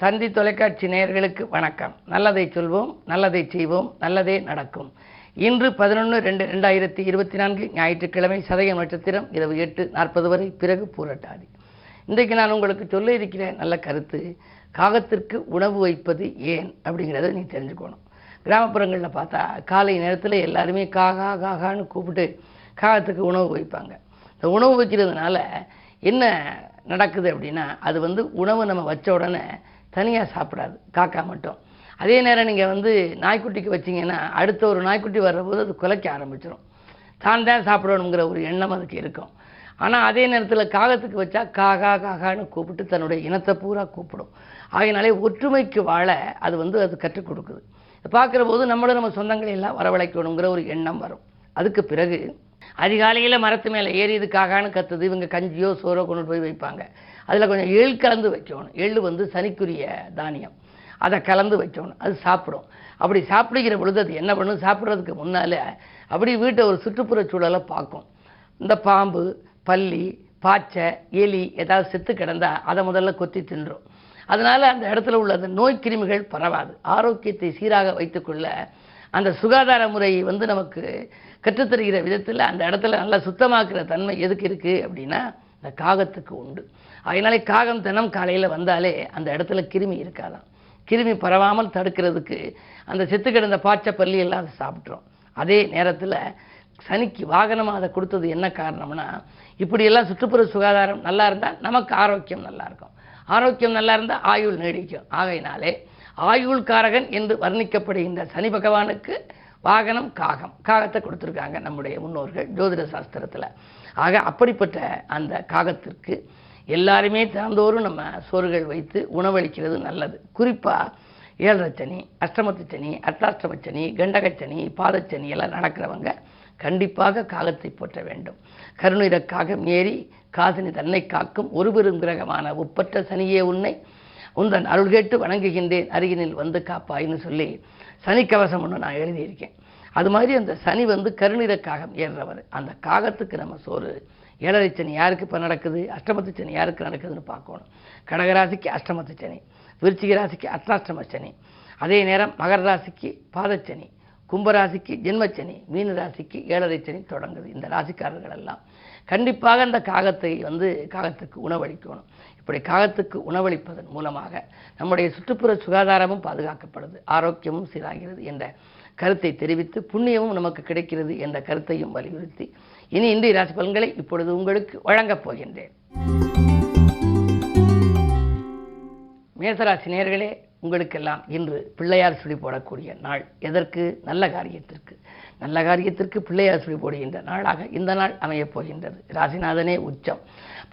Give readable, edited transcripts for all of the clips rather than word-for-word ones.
தந்தி தொலைக்காட்சி நேயர்களுக்கு வணக்கம். நல்லதை சொல்வோம், நல்லதை செய்வோம், நல்லதே நடக்கும். இன்று 11/2/2024 ஞாயிற்றுக்கிழமை, சதயம் நட்சத்திரம், இரவு 8:40 வரை, பிறகு பூரட்டாதி. இன்றைக்கு நான் உங்களுக்கு சொல்ல இருக்கிற நல்ல கருத்து, காகத்திற்கு உணவு வைப்பது ஏன் அப்படிங்கிறத நீ தெரிஞ்சுக்கணும். கிராமப்புறங்களில் பார்த்தா காலை நேரத்தில் எல்லாருமே காகா காகான்னு கூப்பிட்டு காகத்துக்கு உணவு வைப்பாங்க. இந்த உணவு வைக்கிறதுனால என்ன நடக்குது அப்படின்னா, அது உணவு நம்ம வச்ச உடனே தனியாக சாப்பிடாது, காக்கா மட்டும். அதே நேரம் நீங்கள் நாய்க்குட்டிக்கு வச்சிங்கன்னா அடுத்த ஒரு நாய்க்குட்டி வர்றபோது அது குலைக்க ஆரம்பிச்சிடும். தான் சாப்பிடணுங்கிற ஒரு எண்ணம் அதுக்கு இருக்கும். ஆனால் அதே நேரத்தில் காகத்துக்கு வச்சா காகா காகான்னு கூப்பிட்டு தன்னுடைய இனத்தை பூரா கூப்பிடும். ஆகையினாலே ஒற்றுமைக்கு வாழ அது அது கற்றுக் கொடுக்குது. பார்க்குற போது நம்மளும் நம்ம சொந்தங்களை எல்லாம் வரவழைக்கணுங்கிற ஒரு எண்ணம் வரும். அதுக்கு பிறகு அதிகாலையில் மரத்து மேலே ஏறி இது காகான்னு கத்துது, இவங்க கஞ்சியோ சோறோ கொண்டு போய் வைப்பாங்க. அதில் கொஞ்சம் எள் கலந்து வைக்கணும். எள் சனிக்குரிய தானியம், அதை கலந்து வைக்கணும். அது சாப்பிடும். அப்படி சாப்பிடுகிற பொழுது அது என்ன பண்ணும், சாப்பிட்றதுக்கு முன்னால் அப்படி வீட்டை ஒரு சுற்றுப்புற சூழலை பார்க்கும். இந்த பாம்பு, பல்லி, பாச்சை, எலி ஏதாவது செத்து கிடந்தால் அதை முதல்ல கொத்தி தின்றும். அதனால் அந்த இடத்துல உள்ள அந்த நோய் கிருமிகள் பரவாது. ஆரோக்கியத்தை சீராக வைத்துக்கொள்ள அந்த சுகாதார முறை நமக்கு கற்றுத்தருகிற விதத்தில் அந்த இடத்துல நல்லா சுத்தமாக்குற தன்மை எதுக்கு இருக்குது அப்படின்னா இந்த காகத்துக்கு உண்டு. அதனாலே காகம் தினம் காலையில் வந்தாலே அந்த இடத்துல கிருமி இருக்காதான். கிருமி பரவாமல் தடுக்கிறதுக்கு அந்த செத்து கிடந்த பாச்சை பள்ளி எல்லாம் அதை சாப்பிட்றோம். அதே நேரத்தில் சனிக்கு வாகனமாக அதை கொடுத்தது என்ன காரணம்னா, இப்படியெல்லாம் சுற்றுப்புற சுகாதாரம் நல்லா இருந்தால் நமக்கு ஆரோக்கியம் நல்லா இருக்கும். ஆரோக்கியம் நல்லா இருந்தால் ஆயுள் நீடிக்கும். ஆகையினாலே ஆயுள் காரகன் என்று வர்ணிக்கப்படுகின்ற சனி பகவானுக்கு வாகனம் காகம். காகத்தை கொடுத்துருக்காங்க நம்முடைய முன்னோர்கள் ஜோதிட சாஸ்திரத்தில். ஆக அப்படிப்பட்ட அந்த காகத்திற்கு எல்லாருமே தினந்தோறும் நம்ம சோறுகள் வைத்து உணவளிக்கிறது நல்லது. குறிப்பாக 7 சனி, அஷ்டமத்து சனி, அர்த்தாஷ்டம சனி, கண்டகச்சனி, பாதச்சனி எல்லாம் நடக்கிறவங்க கண்டிப்பாக காகத்தை போற்ற வேண்டும். கருணிற காகம் ஏறி காசினி தன்னை காக்கும் ஒரு பெரும் கிரகமான ஒப்பற்ற சனியே உன்னை உந்தன் அருள் கேட்டு வணங்குகின்றேன், அருகினில் வந்து காப்பாயின்னு சொல்லி சனிக்கவசம் ஒன்று நான் எழுதியிருக்கேன். அது மாதிரி அந்த சனி கருணிற காகம் ஏறுறவர். அந்த காகத்துக்கு நம்ம சோறு. 7 சனி யாருக்கு இப்போ நடக்குது, அஷ்டமத்து சனி யாருக்கு நடக்குதுன்னு பார்க்கணும். கடகராசிக்கு அஷ்டமத்து சனி, விருச்சிக ராசிக்கு அர்த்தாஷ்டம சனி, அதே நேரம் மகர ராசிக்கு பாதச்சனி, கும்பராசிக்கு ஜென்மச்சனி, மீன ராசிக்கு 7 சனி தொடங்குது. இந்த ராசிக்காரர்கள் எல்லாம் கண்டிப்பாக அந்த காகத்தை காகத்துக்கு உணவளிக்கணும். இப்படி காகத்துக்கு உணவளிப்பதன் மூலமாக நம்முடைய சுற்றுப்புற சுகாதாரமும் பாதுகாக்கப்படுது, ஆரோக்கியமும் சீராகிறது என்ற கருத்தை தெரிவித்து புண்ணியமும் நமக்கு கிடைக்கிறது என்ற கருத்தையும் வலியுறுத்தி இனி இன்றைய ராசி பலன்களை இப்பொழுது உங்களுக்கு வழங்கப் போகின்றேன். மேசராசி நேயர்களே, உங்களுக்கெல்லாம் இன்று பிள்ளையார் சுழி போடக்கூடிய நாள். எதற்கு? நல்ல காரியத்திற்கு. நல்ல காரியத்திற்கு பிள்ளையார் சுழி போடுகின்ற நாளாக இந்த நாள் அமையப் போகின்றது. ராசிநாதனே உச்சம்,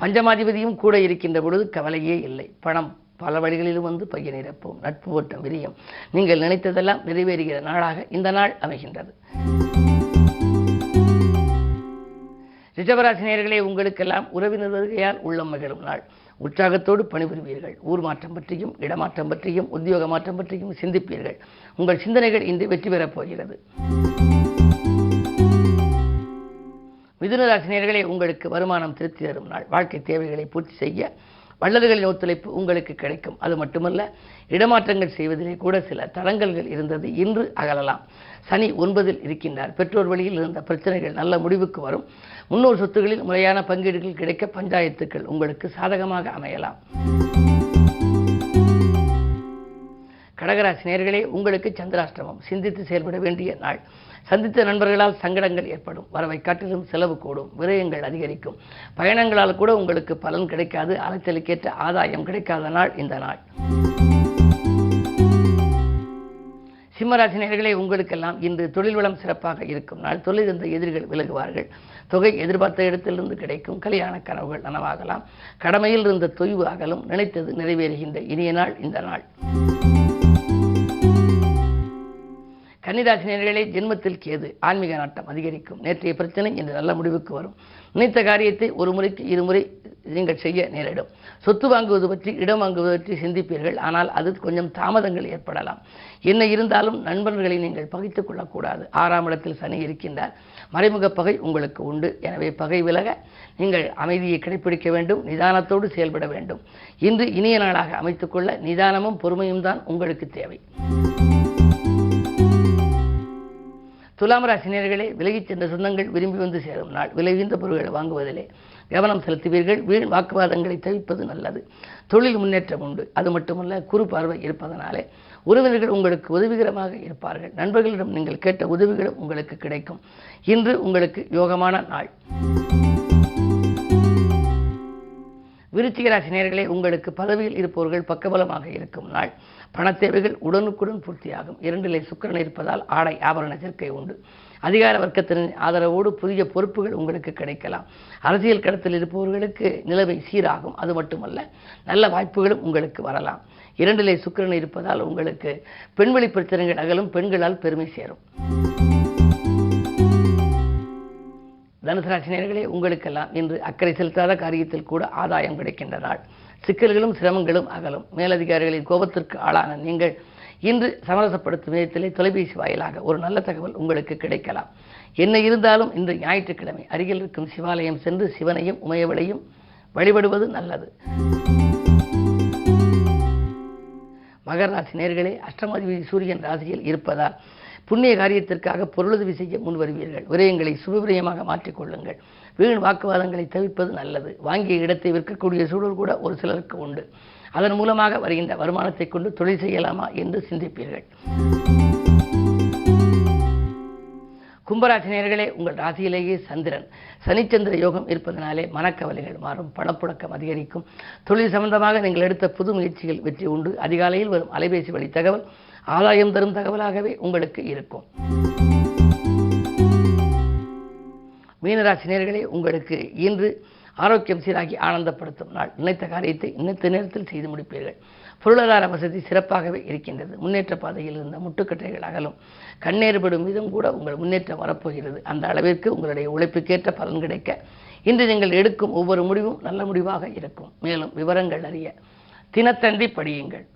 பஞ்சமாதிபதியும் கூட இருக்கின்ற பொழுது கவலையே இல்லை. பணம் பல வழிகளிலும் பைய நிரப்பும், நட்பு ஓட்டம் விரியும், நீங்கள் நினைத்ததெல்லாம் நிறைவேறுகிற நாளாக இந்த நாள் அமைகின்றது. ரிஷபராசி நேயர்களே, உங்களுக்கெல்லாம் உறவினர் வருகையால் உள்ளம் மகிழும் நாள். உற்சாகத்தோடு பணிபுரிவீர்கள். ஊர் மாற்றம் பற்றியும் இடமாற்றம் பற்றியும் உத்தியோக மாற்றம் பற்றியும் சிந்திப்பீர்கள். உங்கள் சிந்தனைகள் இன்று வெற்றி பெறப் போகிறது. மிதுன ராசி நேயர்களே, உங்களுக்கு வருமானம் திருப்தி தரும் நாள். வாழ்க்கை தேவைகளை பூர்த்தி செய்ய வள்ளல்களின் ஒத்துழைப்பு உங்களுக்கு கிடைக்கும். அது மட்டுமல்ல, இடமாற்றங்கள் செய்வதிலே கூட சில தடங்கல்கள் இருந்தது, இன்று அகலலாம். சனி 9 இருக்கின்றார். பெற்றோர் வழியில் இருந்த பிரச்சனைகள் நல்ல முடிவுக்கு வரும். முன்னோர் சொத்துகளில் முறையான பங்கீடுகள் கிடைக்க பஞ்சாயத்துக்கள் உங்களுக்கு சாதகமாக அமையலாம். கடகராசி நேயர்களே, உங்களுக்கு சந்திராஷ்டமம். சிந்தித்து செயல்பட வேண்டிய நாள். சந்தித்த நண்பர்களால் சங்கடங்கள் ஏற்படும். வரவை காட்டிலும் செலவு கூடும், விரயங்கள் அதிகரிக்கும். பயணங்களால் கூட உங்களுக்கு பலன் கிடைக்காது. அலைச்சலுக்கேற்ற ஆதாயம் கிடைக்காத நாள் இந்த நாள். சிம்மராசி நேயர்களே, உங்களுக்கெல்லாம் இன்று தொழில் வளம் சிறப்பாக இருக்கும் நாள். தொழில் இருந்த எதிரிகள் விலகுவார்கள். தொகை எதிர்பார்த்த இடத்திலிருந்து கிடைக்கும். கல்யாண கனவுகள் நனவாகலாம். கடமையில் இருந்த தொய்வு அகலும். நினைத்தது நிறைவேறுகின்ற இனிய நாள் இந்த நாள். கன்னிராசி நேயர்களே, ஜென்மத்தில் கேது, ஆன்மீக நாட்டம் அதிகரிக்கும். நேற்றைய பிரச்சனை இன்று நல்ல முடிவுக்கு வரும். நினைத்த காரியத்தை ஒரு முறைக்கு இருமுறை நீங்கள் செய்ய நேரிடும். சொத்து வாங்குவது பற்றி, இடம் வாங்குவது பற்றி சிந்திப்பீர்கள். ஆனால் அது கொஞ்சம் தாமதங்கள் ஏற்படலாம். என்ன இருந்தாலும் நண்பர்களை நீங்கள் பகைத்துக் கொள்ளக்கூடாது. 6ஆம் இடத்தில் சனி இருக்கின்றார். மறைமுக பகை உங்களுக்கு உண்டு. எனவே பகை விலக நீங்கள் அமைதியை கடைபிடிக்க வேண்டும். நிதானத்தோடு செயல்பட வேண்டும். இன்று இனிய நாளாக அமைத்துக்கொள்ள நிதானமும் பொறுமையும் தான் உங்களுக்கு தேவை. துலாம் ராசி நேயர்களே, விலகிச் சென்ற சொந்தங்கள் விரும்பி வந்து சேரும் நாள். விலையுயர்ந்த பொருட்களை வாங்குவதிலே கவனம் செலுத்துவீர்கள். வீண் வாக்குவாதங்களை தவிர்ப்பது நல்லது. தொழில் முன்னேற்றம் உண்டு. அது மட்டுமல்ல, குறு பார்வை இருப்பதனாலே உறவினர்கள் உங்களுக்கு உதவிகரமாக இருப்பார்கள். நண்பர்களிடம் நீங்கள் கேட்ட உதவிகளும் உங்களுக்கு கிடைக்கும். இன்று உங்களுக்கு யோகமான நாள். விருச்சிக ராசி நேயர்களே, உங்களுக்கு பதவியில் இருப்பவர்கள் பக்கபலமாக இருக்கும் நாள். பணத்தேவைகள் உடனுக்குடன் பூர்த்தியாகும். 2லே சுக்கிரன் இருப்பதால் ஆடை ஆபரண சேர்க்கை உண்டு. அதிகார வர்க்கத்தின் ஆதரவோடு புதிய பொறுப்புகள் உங்களுக்கு கிடைக்கலாம். அரசியல் களத்தில் இருப்பவர்களுக்கு நிலைமை சீராகும். அது மட்டுமல்ல, நல்ல வாய்ப்புகளும் உங்களுக்கு வரலாம். 2லே சுக்கிரன் இருப்பதால் உங்களுக்கு பெண்வெளி பிரச்சனைகள் அகலும். பெண்களால் பெருமை சேரும். தனுசு ராசி நேயர்களே, உங்களுக்கெல்லாம் இன்று அக்கறை செலுத்தாத காரியத்தில் கூட ஆதாயம் கிடைக்கின்ற நாள். சிக்கல்களும் சிரமங்களும் அகலும். மேலதிகாரிகளின் கோபத்திற்கு ஆளான நீங்கள் இன்று சமரசப்படுத்தும் விதத்திலே தொலைபேசி வாயிலாக ஒரு நல்ல தகவல் உங்களுக்கு கிடைக்கலாம். என்ன இருந்தாலும் இன்று ஞாயிற்றுக்கிழமை அருகில் இருக்கும் சிவாலயம் சென்று சிவனையும் உமையவளையும் வழிபடுவது நல்லது. மகர ராசி நேயர்களே, அஷ்டமாதிபதி சூரியன் ராசியில் இருப்பதால் புண்ணிய காரியத்திற்காக பொருளுதவி செய்ய முன் வருவீர்கள். விரயங்களை சுபவிரயமாக மாற்றிக்கொள்ளுங்கள். வீண் வாக்குவாதங்களை தவிர்ப்பது நல்லது. வாங்கிய இடத்தை விற்கக்கூடிய சூழல் கூட ஒரு சிலருக்கு உண்டு. அதன் மூலமாக வருகின்ற வருமானத்தை கொண்டு தொழில் செய்யலாமா என்று சிந்திப்பீர்கள். கும்பராசி நேயர்களே, உங்கள் ராசியிலேயே சந்திரன் சனிச்சந்திர யோகம் இருப்பதனாலே மனக்கவலைகள் மாறும். பணப்புழக்கம் அதிகரிக்கும். தொழில் சம்பந்தமாக நீங்கள் எடுத்த புது முயற்சிகள் வெற்றி உண்டு. அதிகாலையில் வரும் அலைபேசி வழி தகவல் ஆதாயம் தரும் தகவலாகவே உங்களுக்கு இருக்கும். மீனராசி நேயர்களே, உங்களுக்கு இன்று ஆரோக்கியம் சீராகி ஆனந்தப்படுத்தும் நாள். நினைத்த காரியத்தை நினைத்த நேரத்தில் செய்து முடிப்பீர்கள். பொருளாதார வசதி சிறப்பாகவே இருக்கின்றது. முன்னேற்ற பாதையில் இருந்த முட்டுக்கட்டைகள் அகலும். கண்ணேறுபடும் விதம் கூட உங்கள் முன்னேற்றம் வரப்போகிறது. அந்த அளவிற்கு உங்களுடைய உழைப்புக்கேற்ற பலன் கிடைக்க இன்று நீங்கள் எடுக்கும் ஒவ்வொரு முடிவும் நல்ல முடிவாக இருக்கும். மேலும் விவரங்கள் அறிய தினத்தந்தி படியுங்கள்.